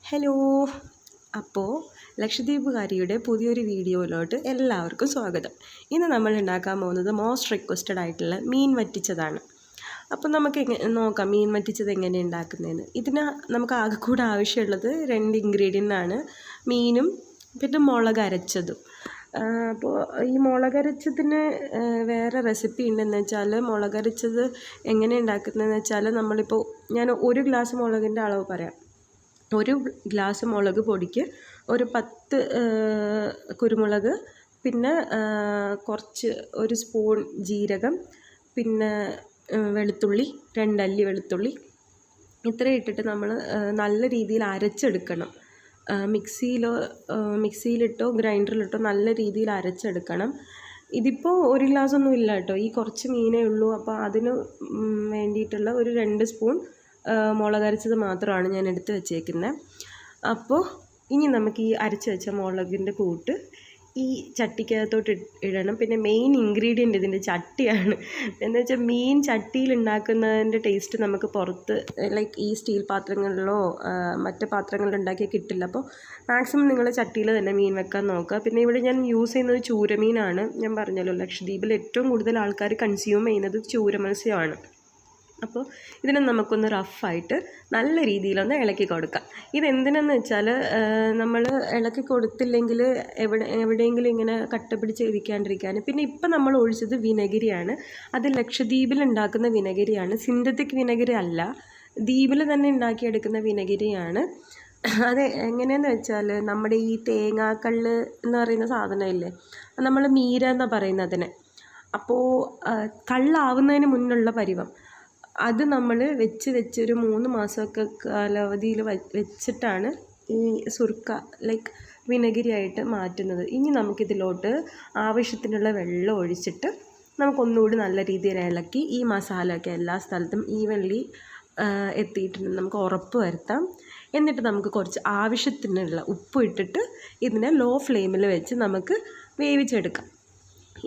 Hello. അപ്പോൾ ലക്ഷദ്വീപുകാരിയുടെ പുതിയൊരു വീഡിയോയിലോട്ട് എല്ലാവർക്കും സ്വാഗതം. ഇന്ന് നമ്മൾ ഉണ്ടാക്കാൻ പോകുന്നത് മോസ്റ്റ് റിക്വസ്റ്റഡ് ആയിട്ടുള്ള മീൻ വറ്റിച്ചതാണ്. അപ്പോൾ നമുക്ക് നോക്കാം മീൻ വറ്റിച്ചത് എങ്ങനെ ഉണ്ടാക്കുന്നതെന്ന്. ഇതിന് നമുക്ക് ആകെ കൂടെ ആവശ്യമുള്ളത് 2 ഇൻഗ്രീഡിയൻ്റ് ആണ്, മീനും പിന്നെ മുളക് അരച്ചതും. അപ്പോൾ ഈ മുളകരച്ചതിന് വേറെ റെസിപ്പി ഉണ്ടെന്ന് വെച്ചാൽ, മുളകരച്ചത് എങ്ങനെ ഉണ്ടാക്കുന്നതെന്ന് വെച്ചാൽ, നമ്മളിപ്പോൾ ഞാൻ 1 ഗ്ലാസ് മുളകിൻ്റെ അളവ് പറയാം. 1 ഗ്ലാസ് മുളക് പൊടിക്ക് ഒരു 10 കുരുമുളക്, പിന്നെ കുറച്ച് 1 സ്പൂൺ ജീരകം, പിന്നെ വെളുത്തുള്ളി 2 അല്ലി വെളുത്തുള്ളി, ഇത്രയും ഇട്ടിട്ട് നമ്മൾ നല്ല രീതിയിൽ അരച്ചെടുക്കണം. മിക്സിയിലിട്ടോ ഗ്രൈൻഡറിലിട്ടോ നല്ല രീതിയിൽ അരച്ചെടുക്കണം. ഇതിപ്പോൾ 1 ഗ്ലാസ് ഒന്നും ഇല്ല കേട്ടോ, ഈ കുറച്ച് മീനേ ഉള്ളൂ. അപ്പോൾ അതിന് വേണ്ടിയിട്ടുള്ള ഒരു 2 സ്പൂൺ മുളകരച്ചത് മാത്രമാണ് ഞാൻ എടുത്ത് വെച്ചേക്കുന്നത്. അപ്പോൾ ഇനി നമുക്ക് ഈ അരച്ച് വെച്ച മുളകിൻ്റെ കൂട്ട് ഈ ചട്ടിക്കകത്തോട്ട് ഇടണം. പിന്നെ മെയിൻ ഇൻഗ്രീഡിയൻ്റ് ഇതിൻ്റെ ചട്ടിയാണ്. എന്ന് വെച്ചാൽ മീൻ ചട്ടിയിൽ ഉണ്ടാക്കുന്നതിൻ്റെ ടേസ്റ്റ് നമുക്ക് പുറത്ത് ലൈക്ക് ഈ സ്റ്റീൽ പാത്രങ്ങളിലോ മറ്റ് പാത്രങ്ങളിലോ ഉണ്ടാക്കിയാൽ കിട്ടില്ല. അപ്പോൾ മാക്സിമം നിങ്ങൾ ചട്ടിയിൽ തന്നെ മീൻ വെക്കാൻ നോക്കുക. പിന്നെ ഇവിടെ ഞാൻ യൂസ് ചെയ്യുന്നത് ചൂരമീനാണ്. ഞാൻ പറഞ്ഞല്ലോ, ലക്ഷദ്വീപിൽ ഏറ്റവും കൂടുതൽ ആൾക്കാർ കൺസ്യൂം ചെയ്യുന്നത് ചൂര മത്സ്യമാണ്. അപ്പോൾ ഇതിനെ നമുക്കൊന്ന് റഫായിട്ട് നല്ല രീതിയിലൊന്ന് ഇളക്കി കൊടുക്കാം. ഇതെന്തിനെന്ന് വെച്ചാൽ, നമ്മൾ ഇളക്കി കൊടുത്തില്ലെങ്കിൽ എവിടെയെങ്കിലും ഇങ്ങനെ കട്ട പിടിച്ച് ഇരിക്കാണ്ടിരിക്കാൻ. പിന്നെ ഇപ്പം നമ്മൾ ഒഴിച്ചത് വിനെഗിരിയാണ്. അത് ലക്ഷദ്വീപിൽ ഉണ്ടാക്കുന്ന വിനെഗിരിയാണ്, സിന്തറ്റിക് വിനെഗിരി അല്ല, ദ്വീപിൽ തന്നെ ഉണ്ടാക്കിയെടുക്കുന്ന വിനെഗിരിയാണ്. അത് എങ്ങനെയെന്ന് വെച്ചാൽ, നമ്മുടെ ഈ തേങ്ങാക്കള്ള് എന്ന് പറയുന്ന സാധനമില്ലേ, നമ്മൾ മീര എന്നാണ് പറയുന്നത് അതിനെ. അപ്പോൾ കള്ളാവുന്നതിന് മുന്നുള്ള പരുവം അത് നമ്മൾ വെച്ചൊരു 3 മാസമൊക്കെ കാലാവധിയിൽ വെച്ചിട്ടാണ് ഈ സുർക്ക ലൈക്ക് വിനെഗിരി ആയിട്ട് മാറ്റുന്നത്. ഇനി നമുക്കിതിലോട്ട് ആവശ്യത്തിനുള്ള വെള്ളം ഒഴിച്ചിട്ട് നമുക്കൊന്നുകൂടി നല്ല രീതിയിൽ ഇളക്കി ഈ മസാലയൊക്കെ എല്ലാ സ്ഥലത്തും ഈവൻലി എത്തിയിട്ടുണ്ട് നമുക്ക് ഉറപ്പ് വരുത്താം. എന്നിട്ട് നമുക്ക് കുറച്ച് ആവശ്യത്തിനുള്ള ഉപ്പ് ഇട്ടിട്ട് ഇതിനെ ലോ ഫ്ലെയിമിൽ വെച്ച് നമുക്ക് വേവിച്ചെടുക്കാം.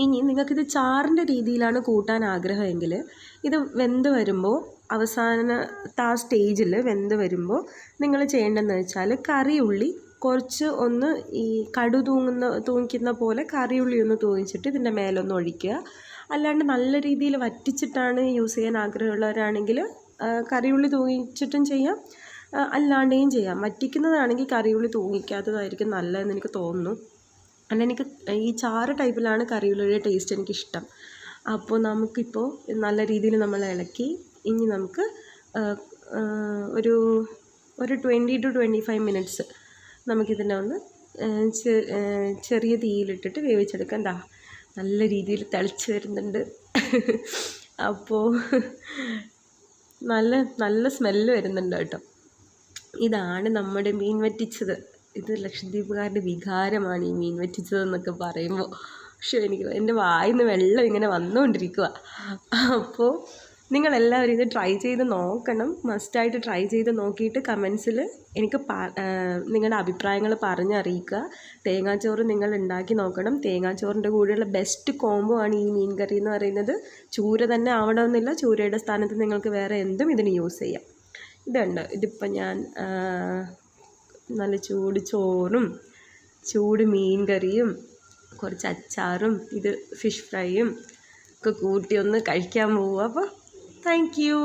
ഇനി നിങ്ങൾക്കിത് ചാറിൻ്റെ രീതിയിലാണ് കൂട്ടാൻ ആഗ്രഹമെങ്കിൽ, ഇത് വെന്ത് വരുമ്പോൾ അവസാനത്തെ ആ സ്റ്റേജിൽ വെന്ത് വരുമ്പോൾ നിങ്ങൾ ചെയ്യേണ്ടതെന്ന് വെച്ചാൽ, കറിയുള്ളി കുറച്ച് ഒന്ന് ഈ കടു തൂങ്ങിക്കുന്ന പോലെ കറിയുള്ളി ഒന്ന് തൂങ്ങിച്ചിട്ട് ഇതിൻ്റെ മേലൊന്ന് ഒഴിക്കുക. അല്ലാണ്ട് നല്ല രീതിയിൽ വറ്റിച്ചിട്ടാണ് യൂസ് ചെയ്യാൻ ആഗ്രഹമുള്ളവരാണെങ്കിൽ കറിയുള്ളി തൂങ്ങിച്ചിട്ടും ചെയ്യാം, അല്ലാണ്ടെയും ചെയ്യാം. വറ്റിക്കുന്നതാണെങ്കിൽ കറിയുള്ളി തൂങ്ങിക്കാത്തതായിരിക്കും നല്ലതെന്ന് എനിക്ക് തോന്നുന്നു. അല്ല, എനിക്ക് ഈ ചാറ് ടൈപ്പിലാണ് കറിയുള്ളിയുടെ ടേസ്റ്റ് എനിക്കിഷ്ടം. അപ്പോൾ നമുക്കിപ്പോൾ നല്ല രീതിയിൽ നമ്മൾ ഇളക്കി. ഇനി നമുക്ക് ഒരു 20 to 25 മിനിറ്റ്സ് നമുക്കിതിനെ ഒന്ന് ചെറിയ തീയിലിട്ടിട്ട് വേവിച്ചെടുക്കാം. എന്താ നല്ല രീതിയിൽ തിളച്ച് വരുന്നുണ്ട്. അപ്പോൾ നല്ല സ്മെല്ല് വരുന്നുണ്ട് കേട്ടോ. ഇതാണ് നമ്മുടെ മീൻ വറ്റിച്ചത്. ഇത് ലക്ഷദ്വീപുകാരുടെ വികാരമാണ് ഈ മീൻ വറ്റിച്ചതെന്നൊക്കെ പറയുമ്പോൾ. പക്ഷേ എൻ്റെ വായിൽ നിന്ന് വെള്ളം ഇങ്ങനെ വന്നുകൊണ്ടിരിക്കുക. അപ്പോൾ നിങ്ങളെല്ലാവരും ഇത് ട്രൈ ചെയ്ത് നോക്കണം, മസ്റ്റായിട്ട് ട്രൈ ചെയ്ത് നോക്കിയിട്ട് കമൻസിൽ എനിക്ക് നിങ്ങളുടെ അഭിപ്രായങ്ങൾ പറഞ്ഞറിയിക്കുക. തേങ്ങാച്ചോറ് നിങ്ങൾ ഉണ്ടാക്കി നോക്കണം. തേങ്ങാച്ചോറിൻ്റെ കൂടെയുള്ള ബെസ്റ്റ് കോംബോ ആണ് ഈ മീൻ കറി എന്ന് പറയുന്നത്. ചൂര തന്നെ ആവണമെന്നില്ല, ചൂരയുടെ സ്ഥാനത്ത് നിങ്ങൾക്ക് വേറെ എന്തും ഇതിന് യൂസ് ചെയ്യാം. ഇതുണ്ട്, ഇതിപ്പോൾ ഞാൻ നല്ല ചൂട് ചോറും ചൂട് മീൻ കറിയും കുറച്ച് അച്ചാറും ഇത് ഫിഷ് ഫ്രൈയും ഒക്കെ കൂട്ടി ഒന്ന് കഴിക്കാൻ പോവുക. അപ്പോൾ താങ്ക് യു.